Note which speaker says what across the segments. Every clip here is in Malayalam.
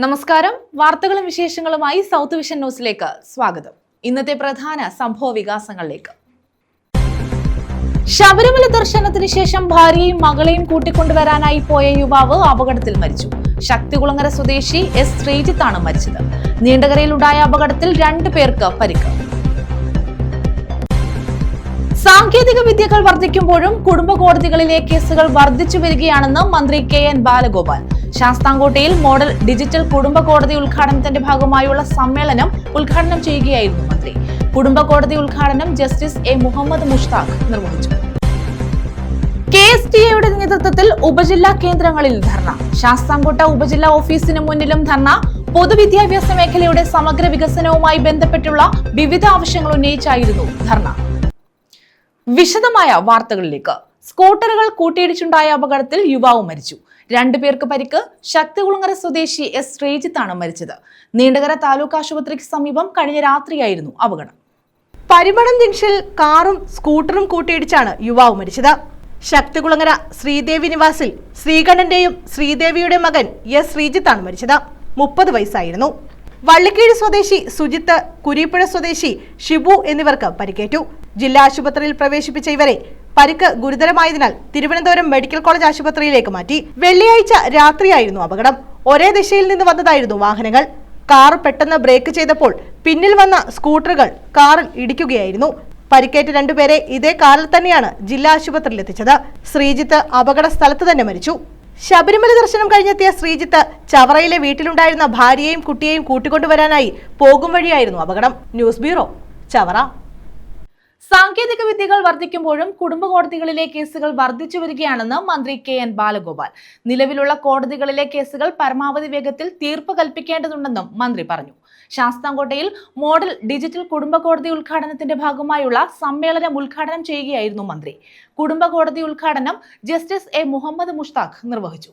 Speaker 1: നമസ്കാരം. വാർത്തകളും വിശേഷങ്ങളുമായി സൗത്ത് വിഷൻ ന്യൂസിലേക്ക് സ്വാഗതം. ഇന്നത്തെ പ്രധാന സംഭവ വികാസങ്ങളിലേക്ക്. ശബരിമല ദർശനത്തിന് ശേഷം ഭാര്യയും മകളെയും കൂട്ടിക്കൊണ്ടുവരാനായി പോയ യുവാവ് അപകടത്തിൽ മരിച്ചു. ശക്തികുളങ്ങര സ്വദേശി എസ് ശ്രീജിത്താണ് മരിച്ചത്. നീണ്ടകരയിലുണ്ടായ അപകടത്തിൽ 2 പേർക്ക് പരിക്ക്. സാങ്കേതിക വിദ്യകൾ വർദ്ധിക്കുമ്പോഴും കുടുംബ കോടതികളിലെ കേസുകൾ വർദ്ധിച്ചു വരികയാണെന്ന് മന്ത്രി KN ബാലഗോപാൽ. ശാസ്താംകോട്ടയിൽ മോഡൽ ഡിജിറ്റൽ കുടുംബ കോടതി ഉദ്ഘാടനത്തിന്റെ ഭാഗമായുള്ള സമ്മേളനം ഉദ്ഘാടനം ചെയ്യുകയായിരുന്നു മന്ത്രി. കുടുംബ കോടതി ഉദ്ഘാടനം ജസ്റ്റിസ് A മുഹമ്മദ് മുഷ്താഖ് നിർവഹിച്ചു. KSTA നേതൃത്വത്തിൽ ഉപജില്ലാ കേന്ദ്രങ്ങളിൽ ധർണ. ശാസ്താംകോട്ട ഉപജില്ലാ ഓഫീസിന് മുന്നിലും ധർണ. പൊതുവിദ്യാഭ്യാസ മേഖലയുടെ സമഗ്ര വികസനവുമായി ബന്ധപ്പെട്ടുള്ള വിവിധ ആവശ്യങ്ങൾ ഉന്നയിച്ചായിരുന്നു ധർണ. വിശദമായ വാർത്തകളിലേക്ക്. സ്കൂട്ടറുകൾ കൂട്ടിയിടിച്ചുണ്ടായ അപകടത്തിൽ യുവാവ് മരിച്ചു. 2 പേർക്ക് പരിക്ക്. ശക്തികുളങ്ങര സ്വദേശി എസ് ശ്രീജിത്താണ് മരിച്ചത്. നീണ്ടകര താലൂക്ക് ആശുപത്രിക്ക് സമീപം കഴിഞ്ഞ രാത്രിയായിരുന്നു അപകടം.
Speaker 2: പരിമളം ജംഗ്ഷനിൽ കാറും സ്കൂട്ടറും കൂട്ടിയിടിച്ചാണ് യുവാവ് മരിച്ചത്. ശക്തികുളങ്ങര ശ്രീദേവി നിവാസിൽ ശ്രീകണ്ഠന്റെയും ശ്രീദേവിയുടെ മകൻ എസ് ശ്രീജിത്താണ് മരിച്ചത്. 30 വയസ്സായിരുന്നു. വള്ളിക്കീഴ് സ്വദേശി സുജിത്ത്, കുരീപ്പുഴ സ്വദേശി ഷിബു എന്നിവർക്ക് പരിക്കേറ്റു. ജില്ലാ ആശുപത്രിയിൽ പ്രവേശിപ്പിച്ച ഇവരെ പരിക്ക് ഗുരുതരമായതിനാൽ തിരുവനന്തപുരം മെഡിക്കൽ കോളേജ് ആശുപത്രിയിലേക്ക് മാറ്റി. വെള്ളിയാഴ്ച രാത്രിയായിരുന്നു അപകടം. ഒരേ ദിശയിൽ നിന്ന് വന്നതായിരുന്നു വാഹനങ്ങൾ. കാർ പെട്ടെന്ന് ബ്രേക്ക് ചെയ്തപ്പോൾ പിന്നിൽ വന്ന സ്കൂട്ടറുകൾ കാറിൽ ഇടിക്കുകയായിരുന്നു. പരിക്കേറ്റ 2 പേരെ ഇതേ കാറിൽ തന്നെയാണ് ജില്ലാ ആശുപത്രിയിൽ എത്തിച്ചത്. ശ്രീജിത്ത് അപകട സ്ഥലത്ത് തന്നെ മരിച്ചു. ശബരിമല ദർശനം കഴിഞ്ഞെത്തിയ ശ്രീജിത്ത് ചവറയിലെ വീട്ടിലുണ്ടായിരുന്ന ഭാര്യയെയും കുട്ടിയെയും കൂട്ടിക്കൊണ്ടുവരാനായി പോകും വഴിയായിരുന്നു അപകടം. News bureau, Chavara.
Speaker 1: സാങ്കേതിക വിദ്യകൾ വർദ്ധിക്കുമ്പോഴും കുടുംബ കോടതികളിലെ കേസുകൾ വർദ്ധിച്ചു വരികയാണെന്ന് മന്ത്രി KN ബാലഗോപാൽ. നിലവിലുള്ള കോടതികളിലെ കേസുകൾ പരമാവധി വേഗത്തിൽ തീർപ്പ് കൽപ്പിക്കേണ്ടതുണ്ടെന്നും മന്ത്രി പറഞ്ഞു. ശാസ്താംകോട്ടയിൽ മോഡൽ ഡിജിറ്റൽ കുടുംബ കോടതി ഉദ്ഘാടനത്തിന്റെ ഭാഗമായുള്ള സമ്മേളനം ഉദ്ഘാടനം ചെയ്യുകയായിരുന്നു മന്ത്രി. കുടുംബ കോടതി ഉദ്ഘാടനം ജസ്റ്റിസ് A മുഹമ്മദ് മുഷ്താഖ് നിർവഹിച്ചു.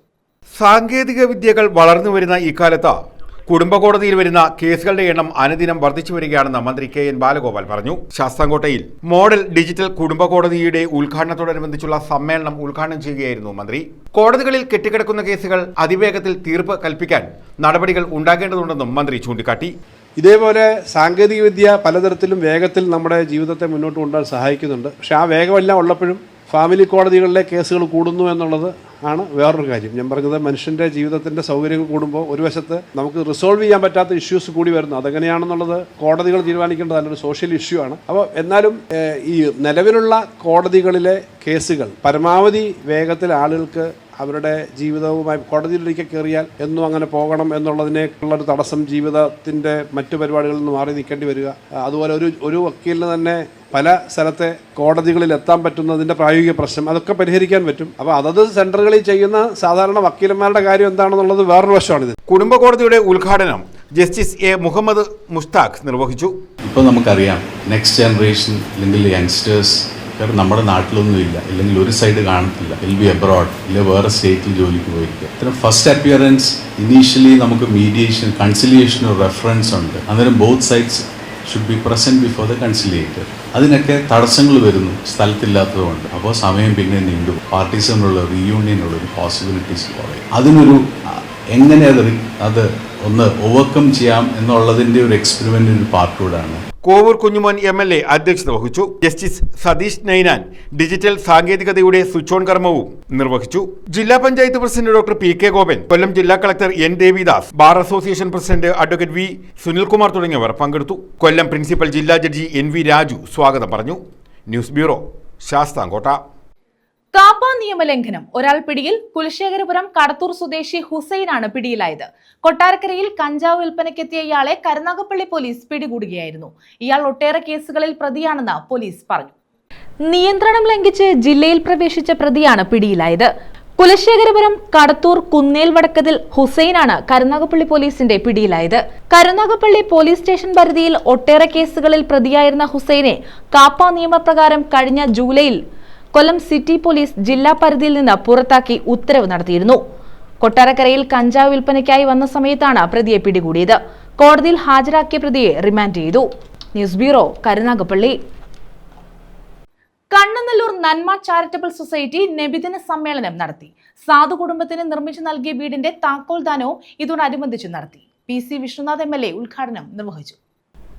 Speaker 3: സാങ്കേതിക വിദ്യകൾ വളർന്നു വരുന്ന ഇക്കാലത്ത് കുടുംബ കോടതിയിൽ വരുന്ന കേസുകളുടെ എണ്ണം അനുദിനം വർദ്ധിച്ചു വരികയാണെന്ന് മന്ത്രി KN ബാലഗോപാൽ പറഞ്ഞു. ശാസ്താംകോട്ടയിൽ മോഡൽ ഡിജിറ്റൽ കുടുംബ കോടതിയുടെ ഉദ്ഘാടനത്തോടനുബന്ധിച്ചുള്ള സമ്മേളനം ഉദ്ഘാടനം ചെയ്യുകയായിരുന്നു മന്ത്രി. കോടതികളിൽ കെട്ടിക്കിടക്കുന്ന കേസുകൾ അതിവേഗത്തിൽ തീർപ്പ് കൽപ്പിക്കാൻ നടപടികൾ ഉണ്ടാകേണ്ടതുണ്ടെന്നും മന്ത്രി ചൂണ്ടിക്കാട്ടി.
Speaker 4: ഇതേപോലെ സാങ്കേതികവിദ്യ പലതരത്തിലും വേഗത്തിൽ നമ്മുടെ ജീവിതത്തെ മുന്നോട്ട് കൊണ്ടുപോകാൻ സഹായിക്കുന്നുണ്ട്. പക്ഷേ ആ വേഗമെല്ലാം ഉള്ളപ്പോഴും ഫാമിലി കോടതികളിലെ കേസുകൾ കൂടുന്നു എന്നുള്ളത് ആണ് വേറൊരു കാര്യം. ഞാൻ പറഞ്ഞത് മനുഷ്യൻ്റെ ജീവിതത്തിൻ്റെ സൗകര്യങ്ങൾ കൂടുമ്പോൾ ഒരു വശത്ത് നമുക്ക് റിസോൾവ് ചെയ്യാൻ പറ്റാത്ത ഇഷ്യൂസ് കൂടി വരുന്നു. അതെങ്ങനെയാണെന്നുള്ളത് കോടതികൾ തീരുമാനിക്കേണ്ടതല്ല, ഒരു സോഷ്യൽ ഇഷ്യൂ ആണ്. അപ്പോൾ എന്നാലും ഈ നിലവിലുള്ള കോടതികളിലെ കേസുകൾ പരമാവധി വേഗത്തിൽ ആളുകൾക്ക് അവരുടെ ജീവിതവുമായി കോടതിയിലേക്ക് കയറിയാൽ എന്നും അങ്ങനെ പോകണം എന്നുള്ളതിനേക്കുള്ളൊരു തടസ്സം, ജീവിതത്തിൻ്റെ മറ്റു പരിപാടികളിൽ നിന്ന് മാറി നിൽക്കേണ്ടി വരിക, അതുപോലെ ഒരു വക്കീലിന് തന്നെ പല സ്ഥലത്തെ കോടതികളിൽ എത്താൻ പറ്റുന്നതിൻ്റെ പ്രായോഗിക പ്രശ്നം, അതൊക്കെ പരിഹരിക്കാൻ പറ്റും. അപ്പോൾ അതത് സെൻറ്ററുകളിൽ ചെയ്യുന്ന സാധാരണ വക്കീലന്മാരുടെ കാര്യം എന്താണെന്നുള്ളത് വേറൊരു വശമാണിത്.
Speaker 3: കുടുംബ കോടതിയുടെ ഉദ്ഘാടനം ജസ്റ്റിസ് A മുഹമ്മദ് മുഷ്താഖ് നിർവഹിച്ചു.
Speaker 5: ഇപ്പോൾ നമുക്കറിയാം നെക്സ്റ്റ് ജനറേഷൻ അല്ലെങ്കിൽ യങ്സ്റ്റേഴ്സ് നമ്മുടെ നാട്ടിലൊന്നും ഇല്ല, അല്ലെങ്കിൽ ഒരു സൈഡ് കാണത്തില്ല, വിൽ ബി അബ്രോഡ്, ഇല്ല വേറെ സ്റ്റേറ്റിൽ ജോലിക്ക് പോയിരിക്കുക. ഇത്തരം ഫസ്റ്റ് അപ്പിയറൻസ് ഇനീഷ്യലി നമുക്ക് മീഡിയേഷൻ, കൺസിലിയേഷൻ ഒരു റെഫറൻസ് ഉണ്ട്. അന്നേരം both sides should be present before the conciliator. അതിനൊക്കെ തടസ്സങ്ങൾ വരുന്നു സ്ഥലത്തില്ലാത്തതുകൊണ്ട്. അപ്പോൾ സമയം പിന്നെ നീണ്ടു, പാർട്ടീസിനുള്ള റീയൂണിയനുള്ള ഒരു പോസിബിലിറ്റീസ് കുറയും. അതിനൊരു എങ്ങനെ അത് ഒന്ന് ഓവർകം ചെയ്യാം എന്നുള്ളതിൻ്റെ ഒരു എക്സ്പെരിമെൻ്റ് പാർട്ടൂടാണ്.
Speaker 3: കോവൂർ കുഞ്ഞുമോൻ MLA അധ്യക്ഷത വഹിച്ചു. ജസ്റ്റിസ് സതീഷ് നൈനാൻ ഡിജിറ്റൽ സാങ്കേതികതയുടെ സ്വിച്ച് ഓൺ കർമ്മവും നിർവഹിച്ചു. ജില്ലാ panchayat president doctor PK Gopan, Kollam ജില്ലാ collector N Devidas, bar association president advocate V Sunilkumar തുടങ്ങിയവർ പങ്കെടുത്തു. കൊല്ലം പ്രിൻസിപ്പൽ ജില്ലാ ജഡ്ജി NV രാജു സ്വാഗതം പറഞ്ഞു. News bureau, Sasthamkotta.
Speaker 1: കാപ്പ നിയമലംഘനം. ഒരാൾ പിടിയിൽ. കുലശേഖരപുരം കടത്തൂർ സ്വദേശി ഹുസൈനാണ് പിടിയിലായത്. കൊട്ടാരക്കരയിൽ കഞ്ചാവ് വിൽപ്പനയ്ക്കെത്തിയ ഇയാളെ കരുനാഗപ്പള്ളി പോലീസ് പിടികൂടുകയായിരുന്നു. ഇയാൾ ഒട്ടേറെ കേസുകളിൽ പ്രതിയാണെന്ന് പോലീസ് പറഞ്ഞു. നിയന്ത്രണം ലംഘിച്ച് ജില്ലയിൽ പ്രവേശിച്ച പ്രതിയാണ് പിടിയിലായത്. കുലശേഖരപുരം കടത്തൂർ കുന്നേൽ വടക്കതിൽ ഹുസൈനാണ് കരുനാഗപ്പള്ളി പോലീസിന്റെ പിടിയിലായത്. കരുനാഗപ്പള്ളി പോലീസ് സ്റ്റേഷൻ പരിധിയിൽ ഒട്ടേറെ കേസുകളിൽ പ്രതിയായിരുന്ന ഹുസൈനെ കാപ്പ നിയമപ്രകാരം കഴിഞ്ഞ ജൂലൈയിൽ കൊല്ലം സിറ്റി പോലീസ് ജില്ലാ പരിധിയിൽ നിന്ന് പുറത്താക്കി ഉത്തരവ് നടത്തിയിരുന്നു. കൊട്ടാരക്കരയിൽ കഞ്ചാവ് വിൽപ്പനയ്ക്കായി വന്ന സമയത്താണ് പ്രതിയെ പിടികൂടിയത്. കോടതിയിൽ ഹാജരാക്കിയ പ്രതിയെ റിമാൻഡ് ചെയ്തു. News bureau, Karunagappally. കണ്ണനല്ലൂർ നന്മ ചാരിറ്റബിൾ സൊസൈറ്റി നബിദിന സമ്മേളനം നടത്തി. സാധു കുടുംബത്തിന് നിർമ്മിച്ചു നൽകിയ വീടിന്റെ താക്കോൽദാനവും ഇതോടനുബന്ധിച്ച് നടത്തി. PC വിശ്വനാഥ് MLA ഉദ്ഘാടനം നിർവഹിച്ചു.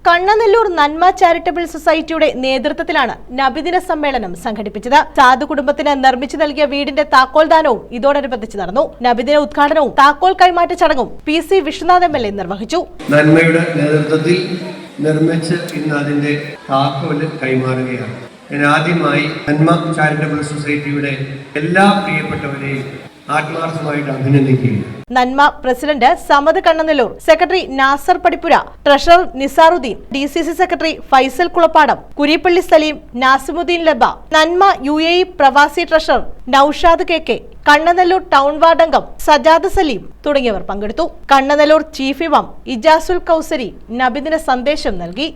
Speaker 2: കണ്ണനല്ലൂർ നന്മ ചാരിറ്റബിൾ സൊസൈറ്റിയുടെ നേതൃത്വത്തിലാണ് നബിദിന സമ്മേളനം സംഘടിപ്പിച്ചത്. സാധു കുടുംബത്തിന് നിർമ്മിച്ചു നൽകിയ വീടിന്റെ താക്കോൽദാനവും ഇതോടനുബന്ധിച്ച് നടന്നു. നബിദിന ഉദ്ഘാടനവും താക്കോൽ കൈമാറ്റ ചടങ്ങും PC വിശ്വനാഥ് MLA നിർവഹിച്ചു.
Speaker 6: നന്മയുടെ നേതൃത്വത്തിൽ നിർമ്മിച്ച് ഇന്ന് അതിന്റെ താക്കോല് കൈമാറുകയാണ്. ഞാൻ ആദ്യമായി നന്മ ചാരിറ്റബിൾ സൊസൈറ്റിയുടെ എല്ലാ പ്രിയപ്പെട്ടവരെയും ആത്മാർത്ഥമായിട്ട് അഭിനന്ദിക്കുകയാണ്.
Speaker 2: Nanma president Samad Kannanallur, secretary Nasar Padippura, treasurer Nizaruddin, DCC secretary Faisal Kulappadam, Kurippally Saleem, Nazimuddin Laba, Nanma UAE പ്രവാസി treasurer Noushad KK, Kannanallur town ward അംഗം സജാദ് സലീം തുടങ്ങിയവർ പങ്കെടുത്തു. കണ്ണനല്ലൂർ ചീഫ് ഇമാം ഇജാസുൽ കൗസരി നബിദിന സന്ദേശം നൽകി.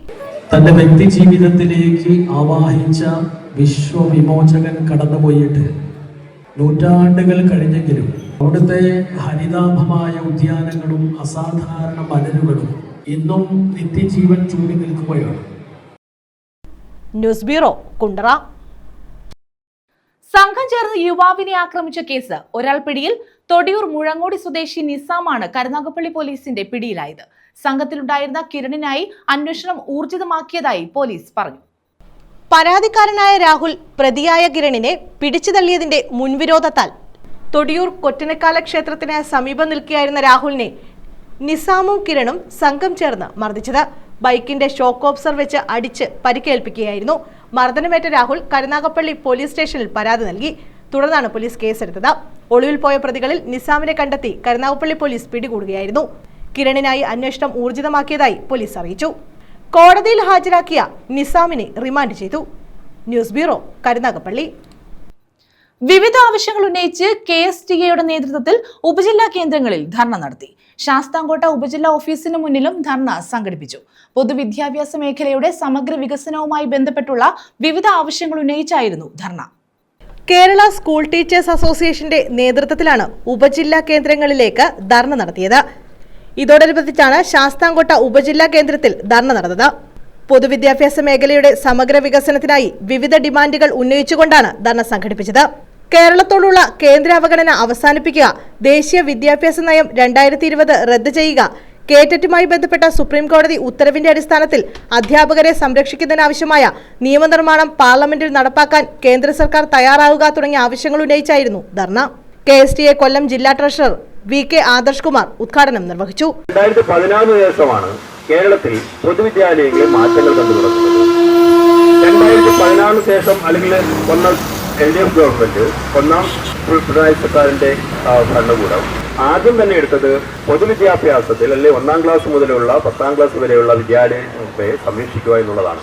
Speaker 7: തന്റെ വ്യക്തി ജീവിതത്തിലേക്ക് ആവാഹിച്ച വിശ്വവിമോചകൻ കടന്നുപോയിട്ട് നൂറ്റാണ്ടുകൾ കഴിഞ്ഞെങ്കിലും അവിടുത്തെ ഹരിതാഭമായ ഉദ്യാനങ്ങളും അസാധാരണ മലരുകളും ഇന്നും നിത്യജീവൻ ചൂടി നിൽക്കുകയാണ്.
Speaker 2: News bureau, Kundara.
Speaker 1: സംഘം ചേർന്ന് യുവാവിനെ ആക്രമിച്ച കേസ് ഒരാൾ പിടിയിൽ. തൊടിയൂർ മുഴങ്ങോടി സ്വദേശി നിസാമാണ് കരുനാഗപ്പള്ളി പോലീസിന്റെ പിടിയിലായത്. സംഘത്തിലുണ്ടായിരുന്ന കിരണിനായി അന്വേഷണം ഊർജിതമാക്കിയതായി പോലീസ് പറഞ്ഞു.
Speaker 2: പരാതിക്കാരനായ രാഹുൽ പ്രതിയായ കിരണിനെ പിടിച്ചു തള്ളിയതിന്റെ മുൻവിരോധത്താൽ തൊടിയൂർ കൊറ്റനക്കാല ക്ഷേത്രത്തിന് സമീപം നിൽക്കുകയായിരുന്ന രാഹുലിനെ നിസാമും കിരണും സംഘം ചേർന്ന് മർദ്ദിച്ചത്. ബൈക്കിന്റെ ഷോക്ക് ഓബ്സർ വെച്ച് അടിച്ച് പരിക്കേൽപ്പിക്കുകയായിരുന്നു. മർദ്ദനമേറ്റ രാഹുൽ കരുനാഗപ്പള്ളി പോലീസ് സ്റ്റേഷനിൽ പരാതി നൽകി. തുടർന്നാണ് പോലീസ് കേസെടുത്തത്. ഒളിവിൽ പോയ പ്രതികളിൽ നിസാമിനെ കണ്ടെത്തി കരുനാഗപ്പള്ളി പോലീസ് പിടികൂടുകയായിരുന്നു. കിരണിനായി അന്വേഷണം ഊർജിതമാക്കിയതായി പോലീസ് അറിയിച്ചു. കോടതിയിൽ ഹാജരാക്കിയ നിസാമിനെ റിമാൻഡ് ചെയ്തു. News bureau, Karunagappally.
Speaker 1: വിവിധ ആവശ്യങ്ങൾ ഉന്നയിച്ച് KSTA നേതൃത്വത്തിൽ ഉപജില്ലാ കേന്ദ്രങ്ങളിൽ ധർണ നടത്തി. ശാസ്താംകോട്ട ഉപജില്ലാ ഓഫീസിന് മുന്നിലും ധർണ സംഘടിപ്പിച്ചു. പൊതുവിദ്യാഭ്യാസ മേഖലയുടെ സമഗ്ര വികസനവുമായി ബന്ധപ്പെട്ടുള്ള വിവിധ ആവശ്യങ്ങൾ ഉന്നയിച്ചായിരുന്നു ധർണ.
Speaker 2: കേരള സ്കൂൾ ടീച്ചേഴ്സ് അസോസിയേഷന്റെ നേതൃത്വത്തിലാണ് ഉപജില്ലാ കേന്ദ്രങ്ങളിലേക്ക് ധർണ നടത്തിയത്. ഇതോടനുബന്ധിച്ചാണ് ശാസ്താംകോട്ട ഉപജില്ലാ കേന്ദ്രത്തിൽ ധർണ നടന്നത്. പൊതുവിദ്യാഭ്യാസ മേഖലയുടെ സമഗ്ര വികസനത്തിനായി വിവിധ ഡിമാൻഡുകൾ ഉന്നയിച്ചുകൊണ്ടാണ് ധർണ സംഘടിപ്പിച്ചത്. കേരളത്തോടുള്ള കേന്ദ്ര അവഗണന അവസാനിപ്പിക്കുക, ദേശീയ വിദ്യാഭ്യാസ നയം 2020 റദ്ദ് ചെയ്യുക, കേറ്ററ്റുമായി ബന്ധപ്പെട്ട സുപ്രീം കോടതി ഉത്തരവിന്റെ അടിസ്ഥാനത്തിൽ അധ്യാപകരെ സംരക്ഷിക്കുന്നതിനാവശ്യമായ നിയമനിർമ്മാണം പാർലമെന്റിൽ നടപ്പാക്കാൻ കേന്ദ്ര സർക്കാർ തയ്യാറാവുക തുടങ്ങിയ ആവശ്യങ്ങൾ ഉന്നയിച്ചായിരുന്നു ധർണ. KSTA കൊല്ലം ജില്ലാ ട്രഷറർ VK ആദർശ് കുമാർ ഉദ്ഘാടനം നിർവഹിച്ചു.
Speaker 8: 2014 ദിവസമാണ് കേരളത്തിൽ പൊതുവിദ്യാലയങ്ങളിൽ മാറ്റങ്ങൾ കണ്ടുതുടങ്ങുന്നത്. 2014 ശേഷം അല്ലെങ്കിൽ ഒന്നാം LDF ഗവൺമെന്റ്, ഒന്നാം പിണറായി സർക്കാരിന്റെ ഭരണകൂടം ആദ്യം തന്നെ എടുത്തത് പൊതുവിദ്യാഭ്യാസത്തിൽ അല്ലെങ്കിൽ 1ാം ക്ലാസ് മുതലുള്ള 10ാം ക്ലാസ് വരെയുള്ള വിദ്യാലയങ്ങളെ സംരക്ഷിക്കുക എന്നുള്ളതാണ്.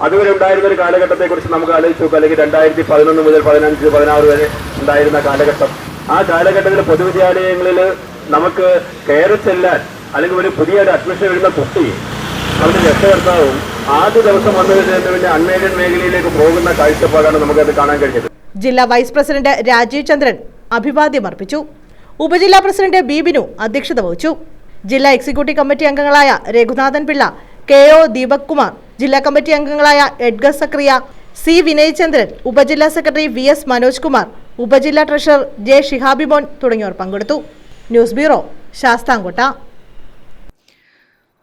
Speaker 8: അതുവരെ ഉണ്ടായിരുന്ന ഒരു കാലഘട്ടത്തെ കുറിച്ച് നമുക്ക് ആലോചിച്ച് നോക്കുക. അല്ലെങ്കിൽ 2011 മുതൽ 15, 16 വരെ ഉണ്ടായിരുന്ന കാലഘട്ടം. ആ കാലഘട്ടത്തിൽ പൊതുവിദ്യാലയങ്ങളിൽ നമുക്ക് കയറി ചെല്ലാൻ അല്ലെങ്കിൽ ഒരു പുതിയൊരു അഡ്മിഷൻ വരുന്ന കുട്ടി അവരുടെ രക്ഷകർത്താവും ആദ്യ ദിവസം വന്നതിന് അൺഎയ്ഡഡ് മേഖലയിലേക്ക് പോകുന്ന കാഴ്ചപ്പാടാണ് നമുക്കത് കാണാൻ കഴിഞ്ഞത്.
Speaker 2: ജില്ലാ വൈസ് പ്രസിഡന്റ് രാജീവ് ചന്ദ്രൻ അഭിവാദ്യം അർപ്പിച്ചു. ഉപജില്ലാ പ്രസിഡന്റ് ബിനു അധ്യക്ഷത വഹിച്ചു. ജില്ലാ എക്സിക്യൂട്ടീവ് കമ്മിറ്റി അംഗങ്ങളായ രഘുനാഥൻ പിള്ള, KO ദീപക് കുമാർ, ജില്ലാ കമ്മിറ്റി അംഗങ്ങളായ എഡ്ഗർ സക്രിയ, C വിനയ് ചന്ദ്രൻ, ഉപജില്ലാ സെക്രട്ടറി VS മനോജ് കുമാർ, ഉപജില്ലാ ട്രഷറർ J ഷിഹാബിമോൻ തുടങ്ങിയവർ പങ്കെടുത്തു. News bureau, Sasthamkotta.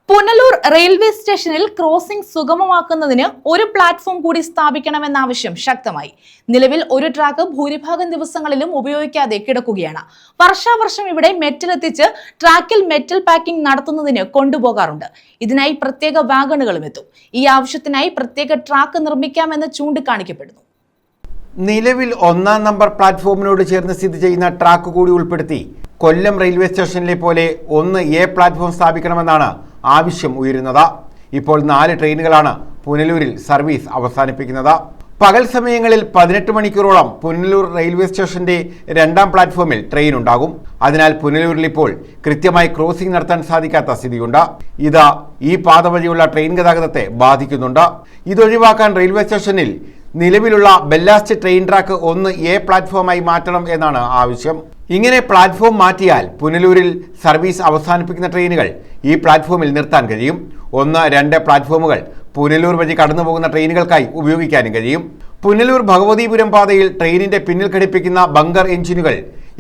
Speaker 1: Punalur railway സ്റ്റേഷനിൽ ക്രോസിംഗ് സുഗമമാക്കുന്നതിന് ഒരു പ്ലാറ്റ്ഫോം കൂടി സ്ഥാപിക്കണമെന്ന ആവശ്യം ശക്തമായി. നിലവിൽ ഒരു ട്രാക്ക് ഭൂരിഭാഗം ദിവസങ്ങളിലും ഉപയോഗിക്കാതെ കിടക്കുകയാണ്. വർഷാവർഷം ഇവിടെ മെറ്റൽ എത്തിച്ച് ട്രാക്കിൽ മെറ്റൽ പാക്കിംഗ് നടത്തുന്നതിന് കൊണ്ടുപോകാറുണ്ട്. ഇതിനായി പ്രത്യേക വാഗണുകളും എത്തും. ഈ ആവശ്യത്തിനായി പ്രത്യേക ട്രാക്ക് നിർമ്മിക്കാമെന്ന് ചൂണ്ടിക്കാണിക്കപ്പെടുന്നു.
Speaker 3: നിലവിൽ 1ാം നമ്പർ പ്ലാറ്റ്ഫോമിനോട് ചേർന്ന് സ്ഥിതി ചെയ്യുന്ന ട്രാക്ക് കൂടി ഉൾപ്പെടുത്തി കൊല്ലം റെയിൽവേ സ്റ്റേഷനിലെ പോലെ 1A പ്ലാറ്റ്ഫോം സ്ഥാപിക്കണമെന്നാണ് ആവശ്യം ഉയരുന്നത്. ഇപ്പോൾ 4 ട്രെയിനുകളാണ് പുനലൂരിൽ സർവീസ് അവസാനിപ്പിക്കുന്നത്. പകൽ സമയങ്ങളിൽ 18 മണിക്കൂറോളം പുനലൂർ റെയിൽവേ സ്റ്റേഷന്റെ 2ാം പ്ലാറ്റ്ഫോമിൽ ട്രെയിൻ ഉണ്ടാകും. അതിനാൽ പുനലൂരിൽ ഇപ്പോൾ കൃത്യമായി ക്രോസിംഗ് നടത്താൻ സാധിക്കാത്ത സ്ഥിതിയുണ്ട്. ഇത് ഈ പാത വഴിയുള്ള ട്രെയിൻ ഗതാഗതത്തെ ബാധിക്കുന്നുണ്ട്. ഇതൊഴിവാക്കാൻ റെയിൽവേ സ്റ്റേഷനിൽ നിലവിലുള്ള ബെല്ലാസ്റ്റ് ട്രെയിൻ ട്രാക്ക് 1A പ്ലാറ്റ്ഫോമായി മാറ്റണം എന്നാണ് ആവശ്യം. ഇങ്ങനെ പ്ലാറ്റ്ഫോം മാറ്റിയാൽ പുനലൂരിൽ സർവീസ് അവസാനിപ്പിക്കുന്ന ട്രെയിനുകൾ ഈ പ്ലാറ്റ്ഫോമിൽ നിർത്താൻ കഴിയും. 1, 2 പ്ലാറ്റ്ഫോമുകൾ പുനലൂർ വഴി കടന്നുപോകുന്ന ട്രെയിനുകൾക്കായി ഉപയോഗിക്കാനും കഴിയും. പുനലൂർ ഭഗവതിപുരം പാതയിൽ ട്രെയിനിന്റെ പിന്നിൽ ഘടിപ്പിക്കുന്ന ബങ്കർ എഞ്ചിനുകൾ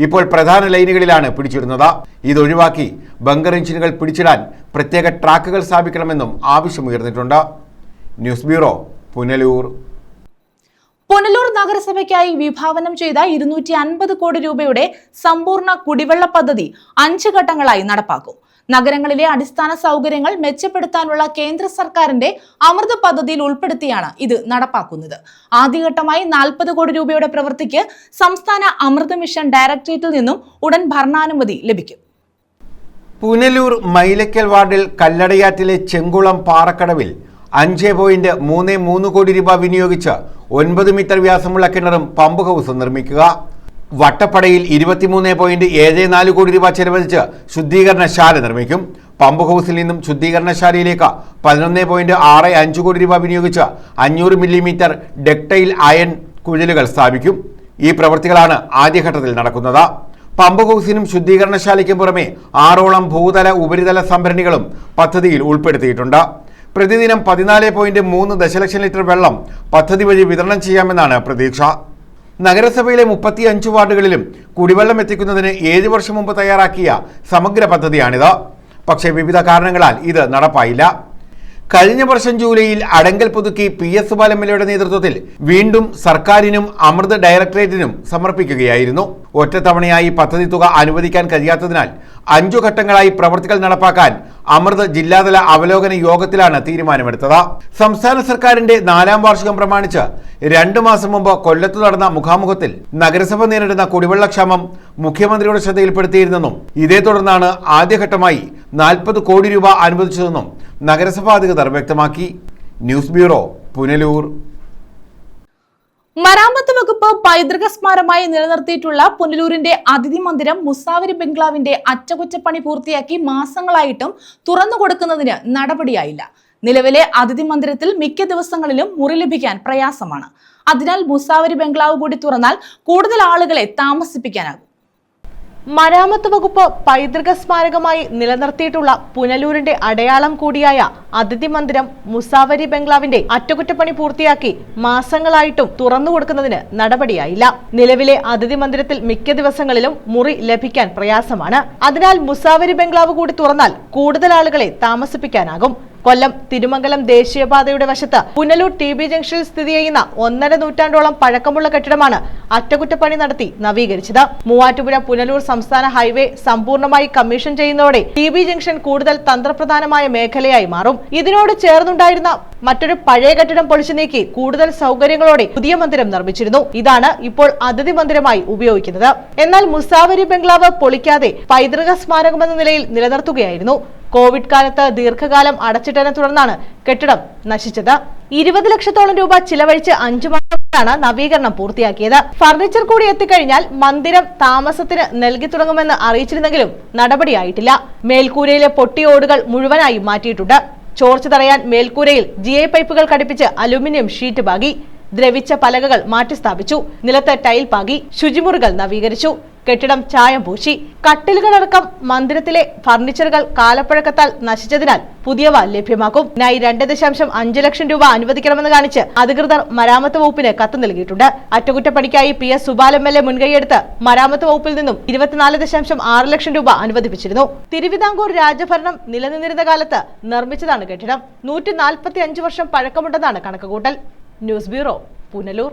Speaker 3: ഇപ്പോൾ പ്രധാന ലൈനുകളിലാണ് പിടിച്ചിടുന്നത്. ഇതൊഴിവാക്കി ബങ്കർ എഞ്ചിനുകൾ പിടിച്ചിടാൻ പ്രത്യേക ട്രാക്കുകൾ സ്ഥാപിക്കണമെന്നും ആവശ്യമുയർന്നിട്ടുണ്ട്. News bureau, Punalur.
Speaker 1: പുനലൂർ നഗരസഭയ്ക്കായി വിഭാവനം ചെയ്ത 250 കോടി രൂപയുടെ സമ്പൂർണ്ണ കുടിവെള്ള പദ്ധതി 5 ഘട്ടങ്ങളായി നടപ്പാക്കും. നഗരങ്ങളിലെ അടിസ്ഥാന സൗകര്യങ്ങൾ മെച്ചപ്പെടുത്താനുള്ള കേന്ദ്ര സർക്കാരിന്റെ അമൃത് പദ്ധതിയിൽ ഉൾപ്പെടുത്തിയാണ് ഇത് നടപ്പാക്കുന്നത്. ആദ്യഘട്ടമായി 40 കോടി രൂപയുടെ പ്രവൃത്തിക്ക് സംസ്ഥാന അമൃത് മിഷൻ ഡയറക്ടറേറ്റിൽ നിന്നും ഉടൻ ഭരണാനുമതി ലഭിക്കും.
Speaker 3: പുനലൂർ മൈലക്കൽ വാർഡിൽ കല്ലടയാറ്റിലെ ചെങ്കുളം പാറക്കടവിൽ 5.33 കോടി രൂപ വിനിയോഗിച്ച് 9 മീറ്റർ വ്യാസമുള്ള കിണറും പമ്പ് ഹൗസും നിർമ്മിക്കുക. വട്ടപ്പടയിൽ 23.74 കോടി രൂപ ചെലവഴിച്ച് ശുദ്ധീകരണശാല നിർമ്മിക്കും. പമ്പ് ഹൗസിൽ നിന്നും ശുദ്ധീകരണശാലയിലേക്ക് 11.65 കോടി രൂപ വിനിയോഗിച്ച് 500 മില്ലിമീറ്റർ ഡക്ടൈൽ അയൺ കുഴലുകൾ സ്ഥാപിക്കും. ഈ പ്രവൃത്തികളാണ് ആദ്യഘട്ടത്തിൽ നടക്കുന്നത്. പമ്പ് ഹൗസിനും ശുദ്ധീകരണശാലയ്ക്കും പുറമെ 6ഓളം ഭൂതല ഉപരിതല സംഭരണികളും പദ്ധതിയിൽ ഉൾപ്പെടുത്തിയിട്ടുണ്ട്. പ്രതിദിനം 14.3 ദശലക്ഷം ലിറ്റർ വെള്ളം പദ്ധതി വഴി വിതരണം ചെയ്യാമെന്നാണ് പ്രതീക്ഷ. നഗരസഭയിലെ 35 വാർഡുകളിലും കുടിവെള്ളം എത്തിക്കുന്നതിന് 7 വർഷം മുമ്പ് തയ്യാറാക്കിയ സമഗ്ര പദ്ധതിയാണിത്. പക്ഷേ വിവിധ കാരണങ്ങളാൽ ഇത് നടപ്പായില്ല. കഴിഞ്ഞ വർഷം ജൂലൈയിൽ അടങ്കൽ പുതുക്കി PS സുബാൽ MLAയുടെ നേതൃത്വത്തിൽ വീണ്ടും സർക്കാരിനും അമൃത് ഡയറക്ടറേറ്റിനും സമർപ്പിക്കുകയായിരുന്നു. ഒറ്റത്തവണയായി പദ്ധതി തുക അനുവദിക്കാൻ കഴിയാത്തതിനാൽ 5 ഘട്ടങ്ങളായി പ്രവൃത്തികൾ നടപ്പാക്കാൻ അമൃത് ജില്ലാതല അവലോകന യോഗത്തിലാണ് തീരുമാനമെടുത്തത്. സംസ്ഥാന സർക്കാരിന്റെ 4ാം വാർഷികം പ്രമാണിച്ച് 2 മാസം മുമ്പ് കൊല്ലത്ത് നടന്ന മുഖാമുഖത്തിൽ നഗരസഭ നേരിടുന്ന കുടിവെള്ളക്ഷാമം മുഖ്യമന്ത്രിയുടെ ശ്രദ്ധയിൽപ്പെടുത്തിയിരുന്നെന്നും ഇതേ തുടർന്നാണ് ആദ്യഘട്ടമായി 40 കോടി രൂപ അനുവദിച്ചതെന്നും നഗരസഭാ അധികൃതർ വ്യക്തമാക്കി. News bureau, Punalur.
Speaker 1: മരാമത്ത് വകുപ്പ് പൈതൃക സ്മാരകമായി നിലനിർത്തിയിട്ടുള്ള പുനലൂരിന്റെ അതിഥി മന്ദിരം മുസാവരി ബംഗ്ലാവിന്റെ അറ്റകുറ്റപ്പണി പൂർത്തിയാക്കി മാസങ്ങളായിട്ടും തുറന്നു കൊടുക്കുന്നതിന് നടപടിയായില്ല. നിലവിലെ അതിഥി മന്ദിരത്തിൽ മിക്ക ദിവസങ്ങളിലും മുറി ലഭിക്കാൻ പ്രയാസമാണ്. അതിനാൽ മുസാവരി ബംഗ്ലാവ് കൂടി തുറന്നാൽ കൂടുതൽ ആളുകളെ താമസിപ്പിക്കാനാകും.
Speaker 2: മരാമത്ത് വകുപ്പ് പൈതൃക സ്മാരകമായി നിലനിർത്തിയിട്ടുള്ള പുനലൂരിന്റെ അടയാളം കൂടിയായ അതിഥി മന്ദിരം മുസാവരി ബംഗ്ലാവിന്റെ അറ്റകുറ്റപ്പണി പൂർത്തിയാക്കി മാസങ്ങളായിട്ടും തുറന്നു കൊടുക്കുന്നതിന് നടപടിയായില്ല. നിലവിലെ അതിഥി മന്ദിരത്തിൽ മിക്ക ദിവസങ്ങളിലും മുറി ലഭിക്കാൻ പ്രയാസമാണ്. അതിനാൽ മുസാവരി ബംഗ്ലാവ് കൂടി തുറന്നാൽ കൂടുതൽ ആളുകളെ താമസിപ്പിക്കാനാകും. കൊല്ലം തിരുമംഗലം ദേശീയപാതയുടെ വശത്ത് പുനലൂർ TB ജംഗ്ഷനിൽ സ്ഥിതി ചെയ്യുന്ന 1.5 നൂറ്റാണ്ടോളം പഴക്കമുള്ള കെട്ടിടമാണ് അറ്റകുറ്റപ്പണി നടത്തി നവീകരിച്ചത്. മൂവാറ്റുപുഴ പുനലൂർ സംസ്ഥാന ഹൈവേ സമ്പൂർണ്ണമായി കമ്മീഷൻ ചെയ്യുന്നതോടെ TB ജംഗ്ഷൻ കൂടുതൽ തന്ത്രപ്രധാനമായ മേഖലയായി മാറും. ഇതിനോട് ചേർന്നുണ്ടായിരുന്ന മറ്റൊരു പഴയ കെട്ടിടം പൊളിച്ചു നീക്കി കൂടുതൽ സൗകര്യങ്ങളോടെ പുതിയ മന്ദിരം നിർമ്മിച്ചിരുന്നു. ഇതാണ് ഇപ്പോൾ അതിഥി മന്ദിരമായി ഉപയോഗിക്കുന്നത്. എന്നാൽ മുസാവരി ബംഗ്ലാവ് പൊളിക്കാതെ പൈതൃക സ്മാരകമെന്ന നിലയിൽ നിലനിർത്തുകയായിരുന്നു. കോവിഡ് കാലത്ത് ദീർഘകാലം അടച്ചിട്ടതിനെ തുടർന്നാണ് കെട്ടിടം നശിച്ചത്. 20 ലക്ഷത്തോളം രൂപ ചിലവഴിച്ച് 5 മാസത്തിലാണ് നവീകരണം പൂർത്തിയാക്കിയത്. ഫർണിച്ചർ കൂടി എത്തിക്കഴിഞ്ഞാൽ മന്ദിരം താമസത്തിന് നൽകി തുടങ്ങുമെന്ന് അറിയിച്ചിരുന്നെങ്കിലും നടപടിയായിട്ടില്ല. മേൽക്കൂരയിലെ പൊട്ടിയ ഓടുകൾ മുഴുവനായി മാറ്റിയിട്ടുണ്ട്. ചോർച്ച തടയാൻ മേൽക്കൂരയിൽ GI പൈപ്പുകൾ ഘടിപ്പിച്ച് അലുമിനിയം ഷീറ്റ് പാകി. ദ്രവിച്ച പലകകൾ മാറ്റി സ്ഥാപിച്ചു. നിലത്ത് ടൈൽ പാകി. ശുചിമുറികൾ നവീകരിച്ചു. കെട്ടിടം ചായം പൂശി. കട്ടിലുകളടക്കം മന്ദിരത്തിലെ ഫർണിച്ചറുകൾ കാലപ്പഴക്കത്താൽ നശിച്ചതിനാൽ പുതിയവ ലഭ്യമാക്കും. 2.5 ലക്ഷം രൂപ അനുവദിക്കണമെന്ന് കാണിച്ച് അധികൃതർ മരാമത്ത് വകുപ്പിന് കത്ത് നൽകിയിട്ടുണ്ട്. അറ്റകുറ്റപ്പണിക്കായി PS സുബാൽ MLA മുൻകൈയെടുത്ത് മരാമത്ത് വകുപ്പിൽ നിന്നും 24.6 ലക്ഷം രൂപ അനുവദിപ്പിച്ചിരുന്നു. തിരുവിതാംകൂർ രാജഭരണം നിലനിന്നിരുന്ന കാലത്ത് നിർമ്മിച്ചതാണ് കെട്ടിടം. 145 വർഷം പഴക്കമുണ്ടെന്നാണ് കണക്കുകൂട്ടൽ. News bureau, Punalur.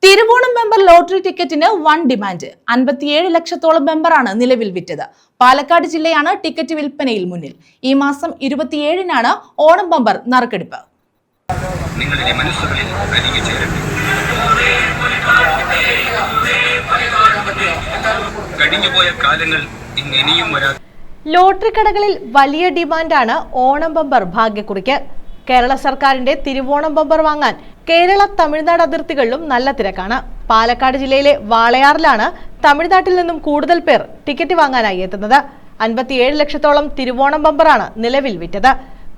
Speaker 1: Thiruvonam member lottery ടിക്കറ്റിന് വൻ ഡിമാൻഡ്. 57 ലക്ഷത്തോളം മെമ്പറാണ് നിലവിൽ വിറ്റത്. പാലക്കാട് ജില്ലയാണ് ടിക്കറ്റ് വിൽപ്പനയിൽ മുന്നിൽ. ഈ മാസം 27-നാണ് ഓണം ബമ്പർ നറുക്കെടുപ്പ്.
Speaker 2: ലോട്ടറി കടകളിൽ വലിയ ഡിമാൻഡാണ് ഓണം ബമ്പർ ഭാഗ്യക്കുറിക്ക്. കേരള സർക്കാരിന്റെ തിരുവോണം ബമ്പർ വാങ്ങാൻ കേരള തമിഴ്നാട് അതിർത്തികളിലും നല്ല തിരക്കാണ്. പാലക്കാട് ജില്ലയിലെ വാളയാറിലാണ് തമിഴ്നാട്ടിൽ നിന്നും കൂടുതൽ പേർ ടിക്കറ്റ് വാങ്ങാനായി എത്തുന്നത്. 57 ലക്ഷത്തോളം തിരുവോണം ബമ്പറാണ് നിലവിൽ വിറ്റത്.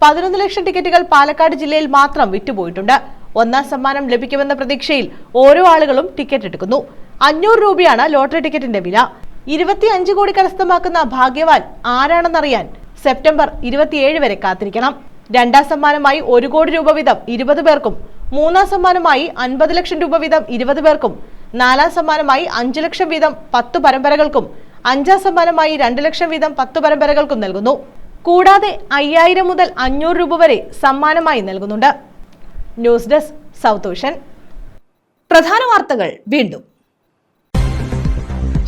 Speaker 2: 11 ലക്ഷം ടിക്കറ്റുകൾ പാലക്കാട് ജില്ലയിൽ മാത്രം വിറ്റുപോയിട്ടുണ്ട്. 1ാം സമ്മാനം ലഭിക്കുമെന്ന പ്രതീക്ഷയിൽ ഓരോ ആളുകളും ടിക്കറ്റ് എടുക്കുന്നു. 500 രൂപയാണ് ലോട്ടറി ടിക്കറ്റിന്റെ വില. 25 കോടി കരസ്ഥമാക്കുന്ന ഭാഗ്യവാൻ ആരാണെന്നറിയാൻ സെപ്റ്റംബർ 27 വരെ കാത്തിരിക്കണം. രണ്ടാം സമ്മാനമായി 1 കോടി രൂപ വീതം 20 പേർക്കും, മൂന്നാം സമ്മാനമായി 50 ലക്ഷം രൂപ വീതം 20 പേർക്കും, നാലാം സമ്മാനമായി 5 ലക്ഷം വീതം 10 പരമ്പരകൾക്കും, അഞ്ചാം സമ്മാനമായി 2 ലക്ഷം വീതം 10 പരമ്പരകൾക്കും നൽകുന്നു. കൂടാതെ 5000 മുതൽ 500 രൂപ വരെ സമ്മാനമായി നൽകുന്നുണ്ട്. News desk south vision.
Speaker 1: പ്രധാന വാർത്തകൾ വീണ്ടും.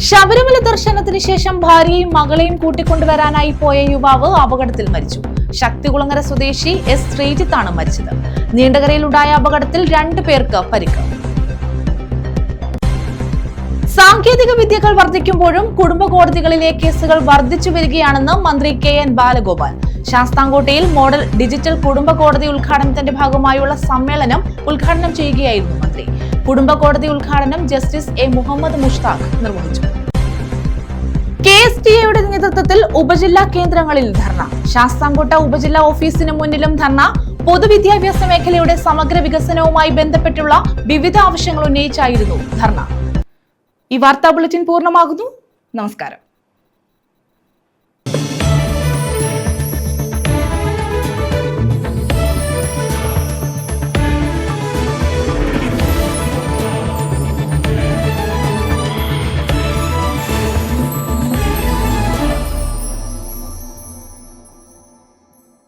Speaker 1: ശബരിമല ദർശനത്തിന് ശേഷം ഭാര്യയും മകളെയും കൂട്ടിക്കൊണ്ടുവരാനായി പോയ യുവാവ് അപകടത്തിൽ മരിച്ചു. ശക്തികുളങ്ങര സ്വദേശി എസ് ശ്രീജിത്താണ് മരിച്ചത്. നീണ്ടകരയിലുണ്ടായ അപകടത്തിൽ 2 പേർക്ക് പരിക്ക്. സാങ്കേതിക വിദ്യകൾ വർദ്ധിക്കുമ്പോഴും കുടുംബ കോടതികളിലെ കേസുകൾ വർദ്ധിച്ചു വരികയാണെന്ന് മന്ത്രി KN ബാലഗോപാൽ. ശാസ്താംകോട്ടയിൽ മോഡൽ ഡിജിറ്റൽ കുടുംബ കോടതി ഉദ്ഘാടനത്തിന്റെ ഭാഗമായുള്ള സമ്മേളനം ഉദ്ഘാടനം ചെയ്യുകയായിരുന്നു മന്ത്രി. കുടുംബ കോടതി ഉദ്ഘാടനം ജസ്റ്റിസ് A മുഹമ്മദ് മുഷ്താഖ് നിർവഹിച്ചു. KSTA-യുടെ നേതൃത്വത്തിൽ ഉപജില്ലാ കേന്ദ്രങ്ങളിൽ ധർണ. ശാസ്താംകോട്ട ഉപജില്ലാ ഓഫീസിന് മുന്നിലും ധർണ. പൊതുവിദ്യാഭ്യാസ മേഖലയുടെ സമഗ്ര വികസനവുമായി ബന്ധപ്പെട്ടുള്ള വിവിധ ആവശ്യങ്ങൾ ഉന്നയിച്ചായിരുന്നു ധർണ. ഈ വാർത്താ ബുള്ളറ്റിൻ പൂർണ്ണമാകുന്നു. നമസ്കാരം.